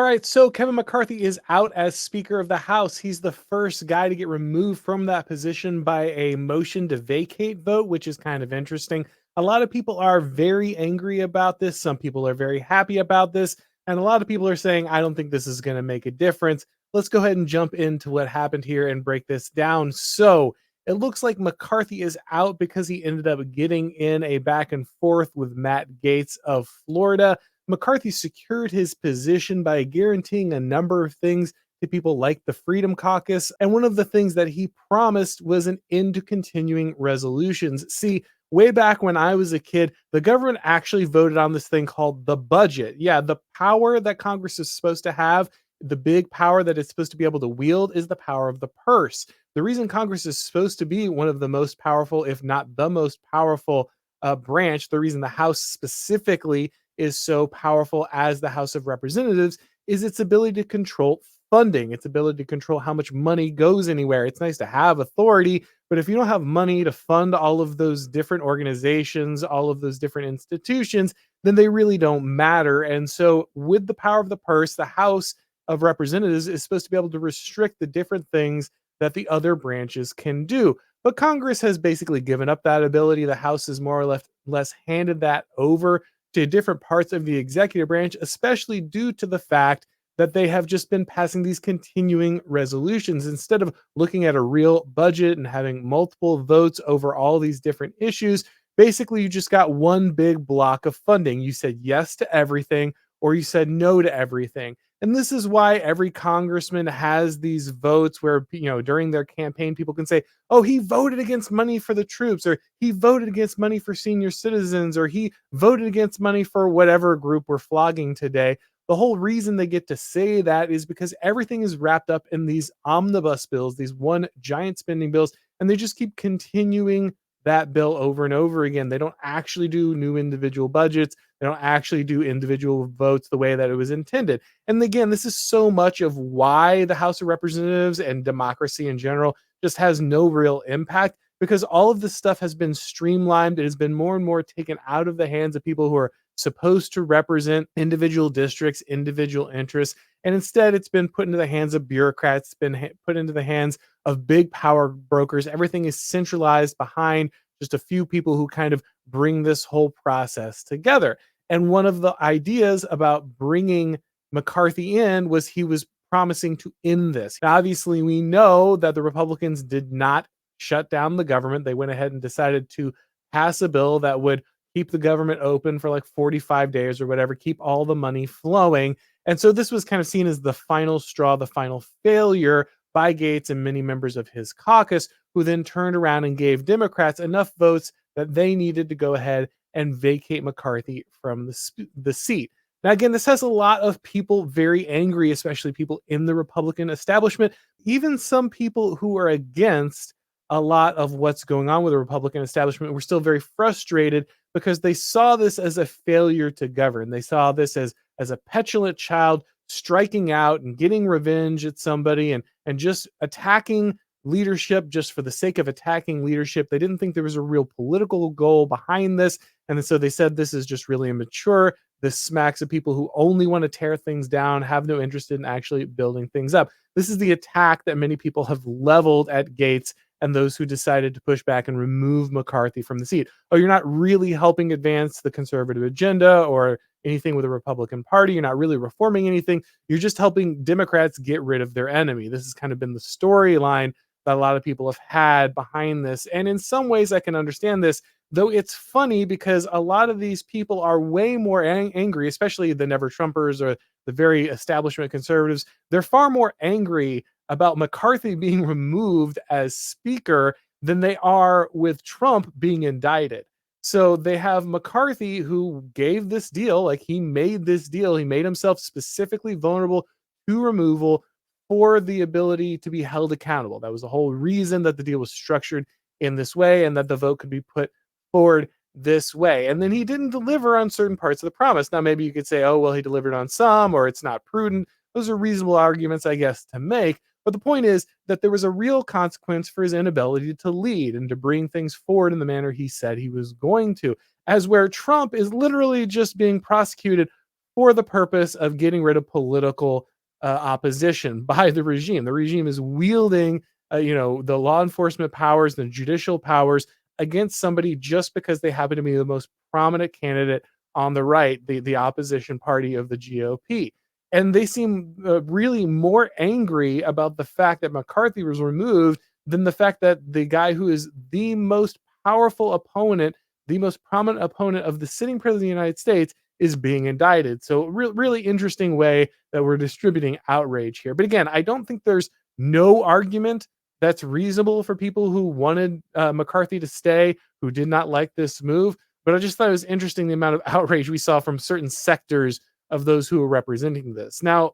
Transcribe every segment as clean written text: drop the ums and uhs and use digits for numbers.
right, so Kevin McCarthy is out as Speaker of the House. He's the first guy to get removed from that position by a motion to vacate vote, which is kind of interesting. A lot of people are very angry about this. Some people are very happy about this. And a lot of people are saying, I don't think this is going to make a difference. Let's go ahead and jump into what happened here and break this down. So it looks like McCarthy is out because he ended up getting in a back and forth with Matt Gaetz of Florida. McCarthy secured his position by guaranteeing a number of things to people like the Freedom Caucus. And one of the things that he promised was an end to continuing resolutions. See, way back when I was a kid, the government actually voted on this thing called the budget. Yeah, the power that Congress is supposed to have, the big power that it's supposed to be able to wield, is the power of the purse. The reason Congress is supposed to be one of the most powerful, if not the most powerful branch, the reason the House specifically is so powerful as the House of Representatives, is its ability to control funding, its ability to control how much money goes anywhere. It's nice to have authority, but if you don't have money to fund all of those different organizations, all of those different institutions, then they really don't matter. And so, with the power of the purse, the House of Representatives is supposed to be able to restrict the different things that the other branches can do. But Congress has basically given up that ability. The House has more or less handed that over to different parts of the executive branch, especially due to the fact that they have just been passing these continuing resolutions instead of looking at a real budget and having multiple votes over all these different issues. Basically, you just got one big block of funding. You said yes to everything, or you said no to everything. And this is why every congressman has these votes where, during their campaign, people can say, oh, he voted against money for the troops, or he voted against money for senior citizens, or he voted against money for whatever group we're flogging today. The whole reason they get to say that is because everything is wrapped up in these omnibus bills, these one giant spending bills, and they just keep continuing that bill over and over again. They don't actually do new individual budgets. They don't actually do individual votes the way that it was intended. And again, this is so much of why the House of Representatives and democracy in general just has no real impact, because all of this stuff has been streamlined. It has been more and more taken out of the hands of people who are supposed to represent individual districts, individual interests. And instead, it's been put into the hands of bureaucrats, it's been put into the hands of big power brokers. Everything is centralized behind just a few people who kind of bring this whole process together. And one of the ideas about bringing McCarthy in was he was promising to end this. Now, obviously, we know that the Republicans did not shut down the government. They went ahead and decided to pass a bill that would keep the government open for like 45 days or whatever, keep all the money flowing. And so this was kind of seen as the final straw, the final failure by Gaetz and many members of his caucus, who then turned around and gave Democrats enough votes that they needed to go ahead and vacate McCarthy from the seat. Now, again, this has a lot of people very angry, especially people in the Republican establishment, even some people who are against a lot of what's going on with the Republican establishment were still very frustrated because they saw this as a failure to govern. They saw this as a petulant child striking out and getting revenge at somebody and just attacking leadership just for the sake of attacking leadership. They didn't think there was a real political goal behind this. And so they said this is just really immature. This smacks of people who only want to tear things down, have no interest in actually building things up. This is the attack that many people have leveled at Gaetz and those who decided to push back and remove McCarthy from the seat. Oh, you're not really helping advance the conservative agenda or anything with the Republican Party. You're not really reforming anything. You're just helping Democrats get rid of their enemy. This has kind of been the storyline that a lot of people have had behind this. And in some ways, I can understand this, though it's funny because a lot of these people are way more angry, especially the Never Trumpers or the very establishment conservatives. They're far more angry about McCarthy being removed as speaker than they are with Trump being indicted. So they have McCarthy, who gave this deal, like he made this deal. He made himself specifically vulnerable to removal for the ability to be held accountable. That was the whole reason that the deal was structured in this way and that the vote could be put forward this way. And then he didn't deliver on certain parts of the promise. Now, maybe you could say, oh, well, he delivered on some, or it's not prudent. Those are reasonable arguments, I guess, to make. But the point is that there was a real consequence for his inability to lead and to bring things forward in the manner he said he was going to, as where Trump is literally just being prosecuted for the purpose of getting rid of political opposition by the regime. The regime is wielding, the law enforcement powers, the judicial powers against somebody just because they happen to be the most prominent candidate on the right, the opposition party of the GOP. And they seem really more angry about the fact that McCarthy was removed than the fact that the guy who is the most powerful opponent, the most prominent opponent of the sitting president of the United States, is being indicted. So, really interesting way that we're distributing outrage here. But again, I don't think there's no argument that's reasonable for people who wanted McCarthy to stay, who did not like this move. But I just thought it was interesting the amount of outrage we saw from certain sectors of those who are representing this. Now,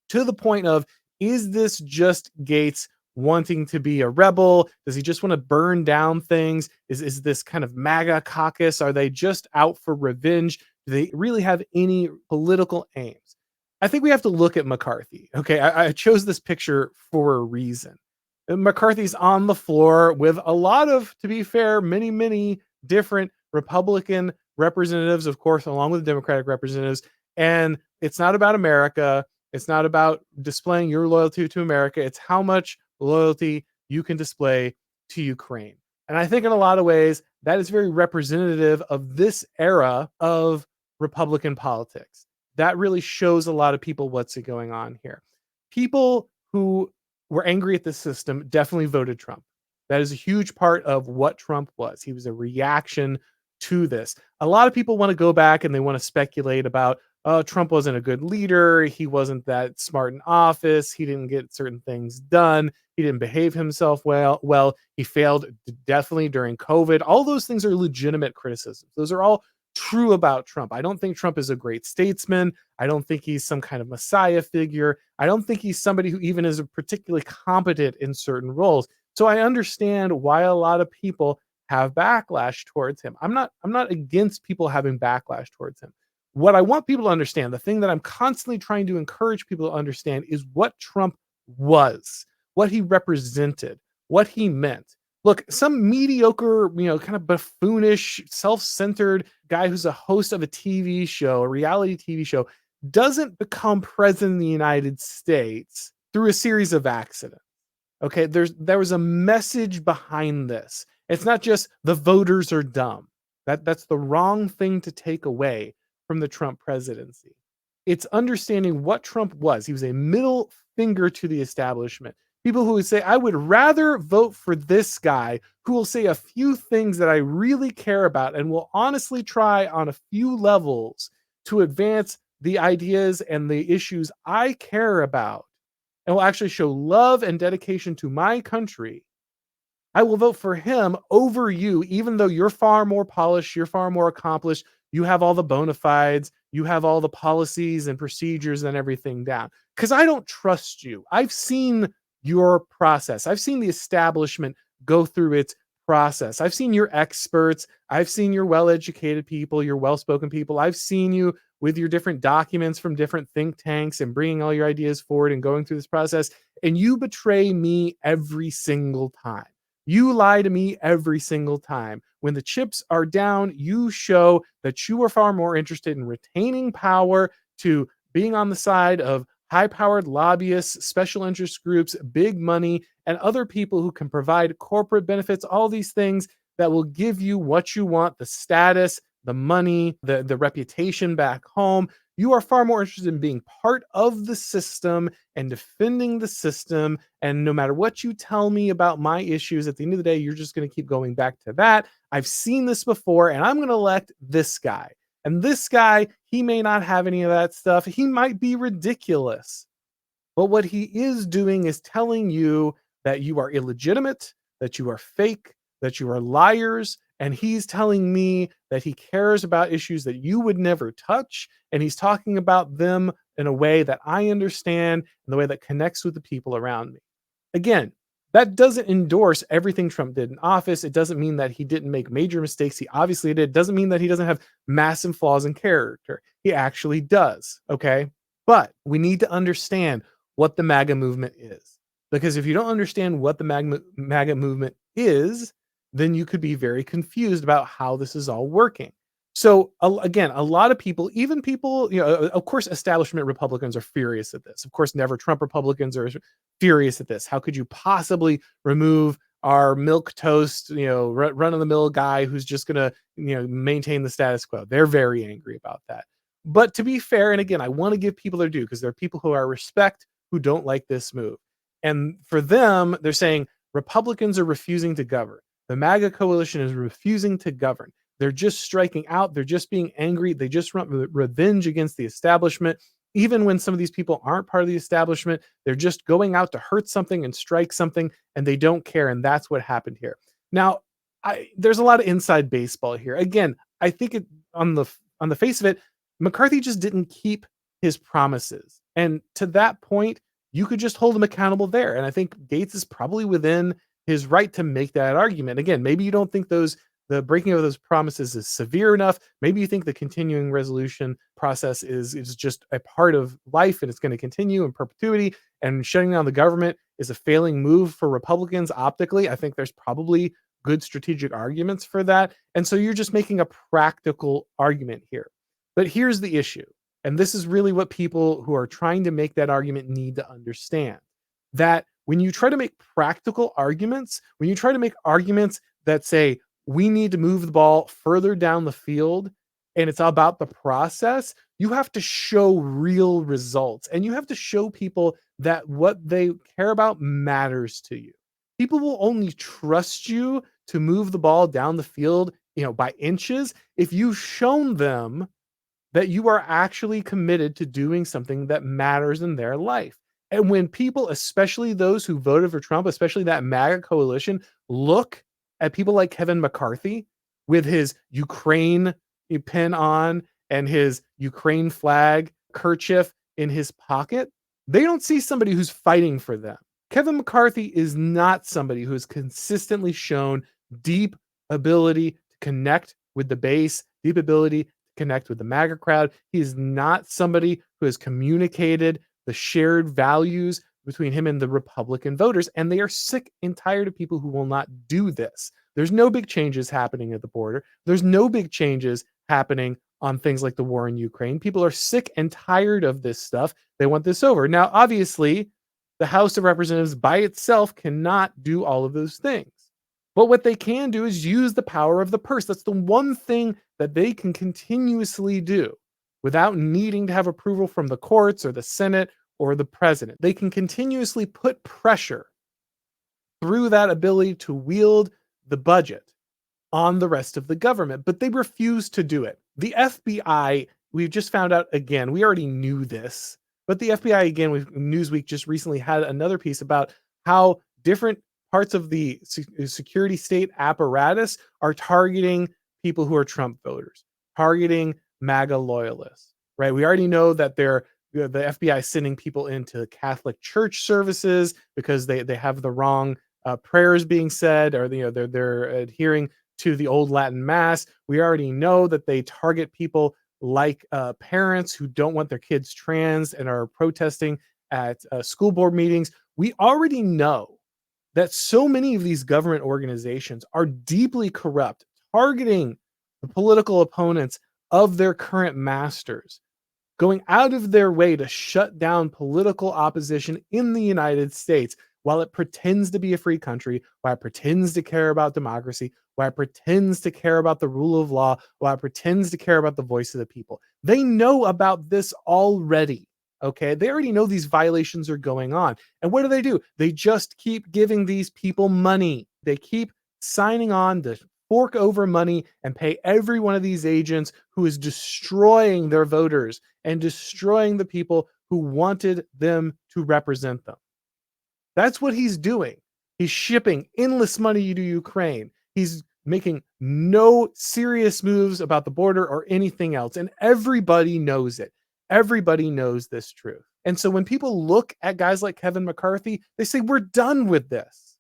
to the point of, is this just Gates wanting to be a rebel? Does he just want to burn down things? Is this kind of MAGA caucus? Are they just out for revenge? Do they really have any political aims? I think we have to look at McCarthy. Okay, I chose this picture for a reason. McCarthy's on the floor with a lot of, to be fair, many different Republican representatives, of course, along with Democratic representatives. And it's not about America. It's not about displaying your loyalty to America. It's how much loyalty you can display to Ukraine. And I think in a lot of ways, that is very representative of this era of Republican politics. That really shows a lot of people what's going on here. People who were angry at the system definitely voted Trump. That is a huge part of what Trump was. He was a reaction to this. A lot of people want to go back and they want to speculate about, oh, Trump wasn't a good leader. He wasn't that smart in office. He didn't get certain things done. He didn't behave himself well. He failed definitely during COVID. All those things are legitimate criticisms. Those are all true about Trump. I don't think Trump is a great statesman. I don't think he's some kind of messiah figure. I don't think he's somebody who even is particularly competent in certain roles. So I understand why a lot of people have backlash towards him. I'm not against people having backlash towards him. What I want people to understand, the thing that I'm constantly trying to encourage people to understand, is what Trump was, what he represented, what he meant. Look, some mediocre, kind of buffoonish, self-centered guy who's a host of a TV show, a reality TV show, doesn't become president of the United States through a series of accidents. Okay, there was a message behind this. It's not just the voters are dumb. That's the wrong thing to take away from the Trump presidency. It's understanding what Trump was. He was a middle finger to the establishment. People who would say, I would rather vote for this guy who will say a few things that I really care about and will honestly try on a few levels to advance the ideas and the issues I care about, and will actually show love and dedication to my country. I will vote for him over you, even though you're far more polished, you're far more accomplished, you have all the bona fides, you have all the policies and procedures and everything down. Because I don't trust you. I've seen your process. I've seen the establishment go through its process. I've seen your experts. I've seen your well-educated people, your well-spoken people. I've seen you with your different documents from different think tanks and bringing all your ideas forward and going through this process. And you betray me every single time. You lie to me every single time. When the chips are down, you show that you are far more interested in retaining power, to being on the side of high-powered lobbyists, special interest groups, big money, and other people who can provide corporate benefits, all these things that will give you what you want, the status, the money, the reputation back home. You are far more interested in being part of the system and defending the system. And no matter what you tell me about my issues, at the end of the day, you're just going to keep going back to that. I've seen this before, and I'm going to elect this guy. And this guy, he may not have any of that stuff. He might be ridiculous. But what he is doing is telling you that you are illegitimate, that you are fake, that you are liars. And he's telling me that he cares about issues that you would never touch. And he's talking about them in a way that I understand, in the way that connects with the people around me. Again, that doesn't endorse everything Trump did in office. It doesn't mean that he didn't make major mistakes. He obviously did. It doesn't mean that he doesn't have massive flaws in character. He actually does. Okay. But we need to understand what the MAGA movement is. Because if you don't understand what the MAGA movement is, then you could be very confused about how this is all working. So again, a lot of people, even people, of course, establishment Republicans are furious at this. Of course, never Trump Republicans are furious at this. How could you possibly remove our milk toast, run of the mill guy who's just going to, maintain the status quo? They're very angry about that. But to be fair, and again, I want to give people their due because there are people who are respect who don't like this move. And for them, they're saying Republicans are refusing to govern. The MAGA coalition is refusing to govern. They're just striking out. They're just being angry. They just want revenge against the establishment. Even when some of these people aren't part of the establishment, they're just going out to hurt something and strike something, and they don't care. And that's what happened here. Now, there's a lot of inside baseball here. Again, I think on the face of it, McCarthy just didn't keep his promises. And to that point, you could just hold him accountable there. And I think Gates is probably within his right to make that argument. Again, maybe you don't think the breaking of those promises is severe enough. Maybe you think the continuing resolution process is just a part of life and it's going to continue in perpetuity. And shutting down the government is a failing move for Republicans optically. I think there's probably good strategic arguments for that. And so you're just making a practical argument here. But here's the issue. And this is really what people who are trying to make that argument need to understand, that when you try to make practical arguments, when you try to make arguments that say, we need to move the ball further down the field and it's about the process, you have to show real results and you have to show people that what they care about matters to you. People will only trust you to move the ball down the field, by inches if you've shown them that you are actually committed to doing something that matters in their life. And when people, especially those who voted for Trump, especially that MAGA coalition, look at people like Kevin McCarthy with his Ukraine pin on and his Ukraine flag kerchief in his pocket, they don't see somebody who's fighting for them. Kevin McCarthy is not somebody who has consistently shown deep ability to connect with the base, deep ability to connect with the MAGA crowd. He is not somebody who has communicated the shared values between him and the Republican voters, and they are sick and tired of people who will not do this. There's no big changes happening at the border. There's no big changes happening on things like the war in Ukraine. People are sick and tired of this stuff. They want this over. Now, obviously, the House of Representatives by itself cannot do all of those things. But what they can do is use the power of the purse. That's the one thing that they can continuously do without needing to have approval from the courts or the Senate or the president. They can continuously put pressure through that ability to wield the budget on the rest of the government, but they refuse to do it. The FBI, we've just found out again, we already knew this, but the FBI, again, Newsweek just recently had another piece about how different parts of the security state apparatus are targeting people who are Trump voters, targeting MAGA loyalists, right? We already know that the FBI sending people into Catholic church services because they have the wrong prayers being said, or they're adhering to the old Latin mass. We already know that they target people like parents who don't want their kids trans and are protesting at school board meetings. We already know that so many of these government organizations are deeply corrupt, targeting the political opponents of their current masters, going out of their way to shut down political opposition in the United States while it pretends to be a free country, while it pretends to care about democracy, while it pretends to care about the rule of law, while it pretends to care about the voice of the people. They know about this already. Okay, they already know these violations are going on. And what do? They just keep giving these people money. They keep signing on to fork over money and pay every one of these agents who is destroying their voters and destroying the people who wanted them to represent them. That's what he's doing. He's shipping endless money to Ukraine. He's making no serious moves about the border or anything else. And everybody knows it. Everybody knows this truth. And so when people look at guys like Kevin McCarthy, they say, we're done with this.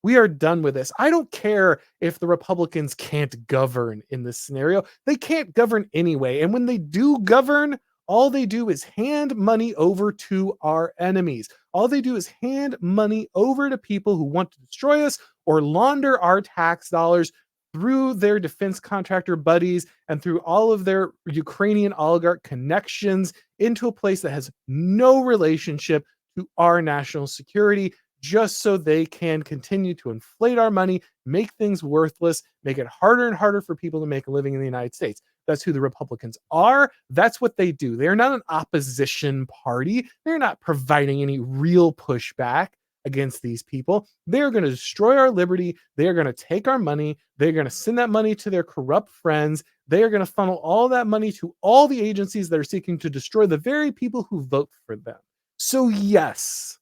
We are done with this. I don't care if the Republicans can't govern in this scenario. They can't govern anyway. And when they do govern, all they do is hand money over to our enemies. All they do is hand money over to people who want to destroy us or launder our tax dollars through their defense contractor buddies and through all of their Ukrainian oligarch connections into a place that has no relationship to our national security, just so they can continue to inflate our money, make things worthless, make it harder and harder for people to make a living in the United States. That's who the Republicans are. That's what they do. They're not an opposition party. They're not providing any real pushback against these people. They're going to destroy our liberty. They're going to take our money. They're going to send that money to their corrupt friends. They are going to funnel all that money to all the agencies that are seeking to destroy the very people who vote for them. So, yes,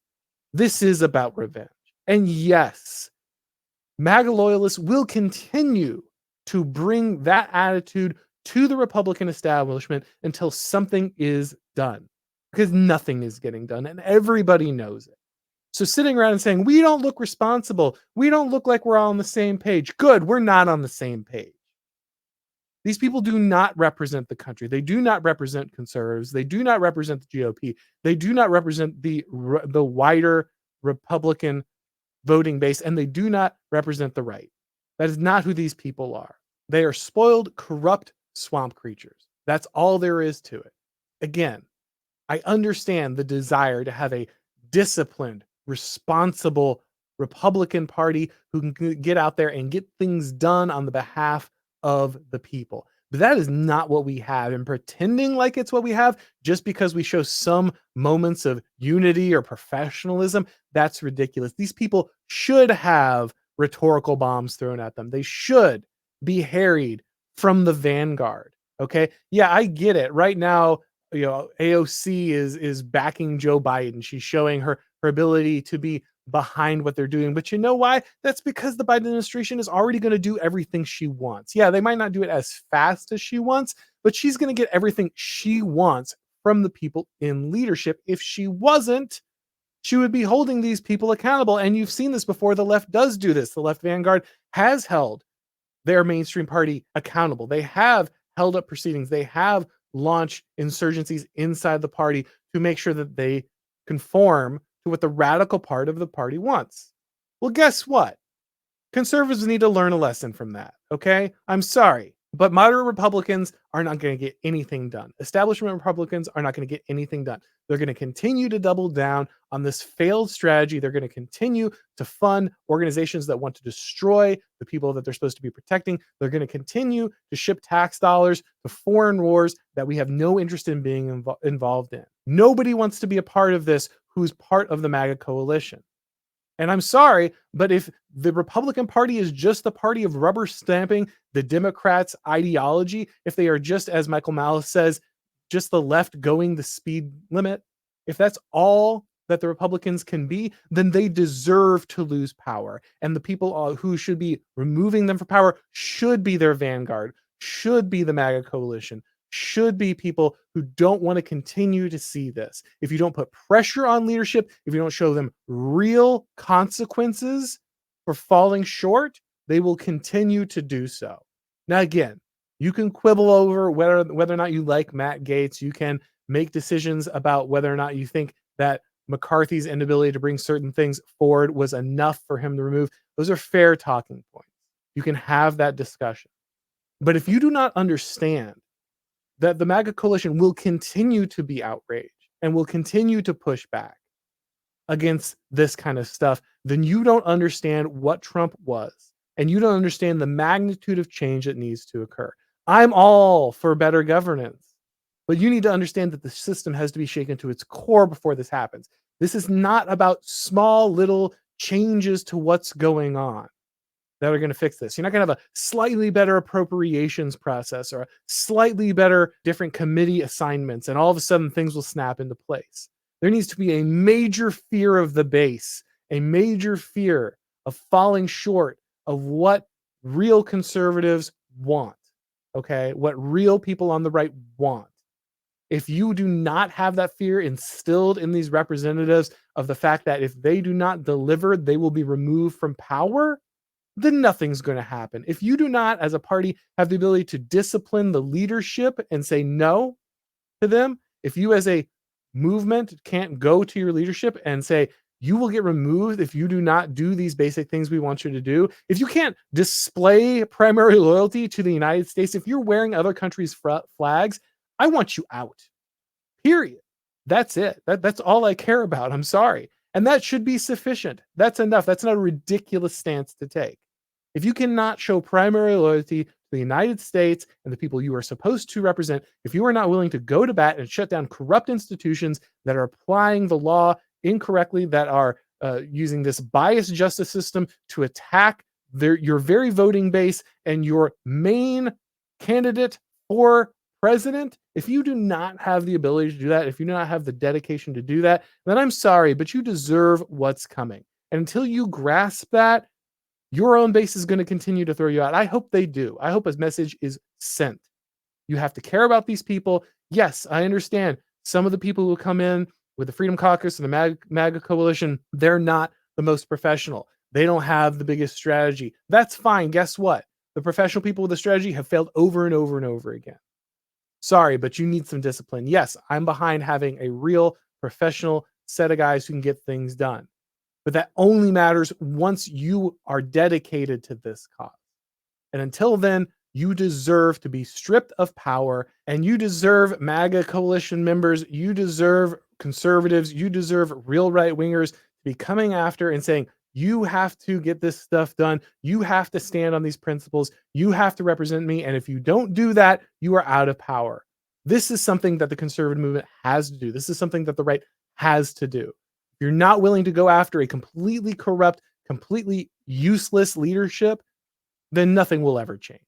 this is about revenge. And yes, MAGA loyalists will continue to bring that attitude to the Republican establishment until something is done, because nothing is getting done and everybody knows it. So sitting around and saying, we don't look responsible, we don't look like we're all on the same page. Good, we're not on the same page. These people do not represent the country. They do not represent conservatives. They do not represent the GOP. They do not represent the wider Republican voting base, and they do not represent the right. That is not who these people are. They are spoiled, corrupt swamp creatures. That's all there is to it. Again, I understand the desire to have a disciplined, responsible Republican Party who can get out there and get things done on the behalf of the people. But that is not what we have. And pretending like it's what we have just because we show some moments of unity or professionalism, that's ridiculous. These people should have rhetorical bombs thrown at them. They should be harried from the vanguard. Okay. Yeah, I get it. Right now, AOC is backing Joe Biden. She's showing her ability to be behind what they're doing. But you know why? That's because the Biden administration is already going to do everything she wants. Yeah, they might not do it as fast as she wants, but she's going to get everything she wants from the people in leadership. If she wasn't, she would be holding these people accountable. And you've seen this before. The left does do this. The left vanguard has held their mainstream party accountable. They have held up proceedings. They have launched insurgencies inside the party to make sure that they conform to what the radical part of the party wants. Well, guess what? Conservatives need to learn a lesson from that, okay? I'm sorry, but moderate Republicans are not going to get anything done. Establishment Republicans are not going to get anything done. They're going to continue to double down on this failed strategy. They're going to continue to fund organizations that want to destroy the people that they're supposed to be protecting. They're going to continue to ship tax dollars to foreign wars that we have no interest in being involved in. Nobody wants to be a part of this who's part of the MAGA coalition. And I'm sorry, but if the Republican Party is just the party of rubber stamping the Democrats' ideology, if they are just, as Michael Malice says, just the left going the speed limit, if that's all that the Republicans can be, then they deserve to lose power. And the people who should be removing them from power should be their vanguard, should be the MAGA coalition, should be people who don't want to continue to see this. If you don't put pressure on leadership, if you don't show them real consequences for falling short, they will continue to do so. Now, again, you can quibble over whether or not you like Matt Gaetz. You can make decisions about whether or not you think that McCarthy's inability to bring certain things forward was enough for him to remove. Those are fair talking points. You can have that discussion. But if you do not understand that the MAGA coalition will continue to be outraged and will continue to push back against this kind of stuff, then you don't understand what Trump was, and you don't understand the magnitude of change that needs to occur. I'm all for better governance, but you need to understand that the system has to be shaken to its core before this happens. This is not about small little changes to what's going on that are going to fix this. You're not going to have a slightly better appropriations process or a slightly better different committee assignments, and all of a sudden things will snap into place. There needs to be a major fear of the base, a major fear of falling short of what real conservatives want, okay? What real people on the right want. If you do not have that fear instilled in these representatives of the fact that if they do not deliver, they will be removed from power, then nothing's going to happen. If you do not, as a party, have the ability to discipline the leadership and say no to them, if you as a movement can't go to your leadership and say, you will get removed if you do not do these basic things we want you to do. If you can't display primary loyalty to the United States, if you're wearing other countries' flags, I want you out. Period. That's it. That's all I care about. I'm sorry. And that should be sufficient. That's enough. That's not a ridiculous stance to take. If you cannot show primary loyalty to the United States and the people you are supposed to represent, if you are not willing to go to bat and shut down corrupt institutions that are applying the law incorrectly, that are using this biased justice system to attack your very voting base and your main candidate for president, if you do not have the ability to do that, if you do not have the dedication to do that, then I'm sorry, but you deserve what's coming. And until you grasp that, your own base is going to continue to throw you out. I hope they do. I hope a message is sent. You have to care about these people. Yes, I understand some of the people who come in with the Freedom Caucus and the MAGA coalition, they're not the most professional. They don't have the biggest strategy. That's fine. Guess what? The professional people with the strategy have failed over and over and over again. Sorry, but you need some discipline. Yes, I'm behind having a real professional set of guys who can get things done. But that only matters once you are dedicated to this cause. And until then, you deserve to be stripped of power, and you deserve MAGA coalition members, you deserve conservatives, you deserve real right-wingers to be coming after and saying, you have to get this stuff done. You have to stand on these principles. You have to represent me. And if you don't do that, you are out of power. This is something that the conservative movement has to do. This is something that the right has to do. If you're not willing to go after a completely corrupt, completely useless leadership, then nothing will ever change.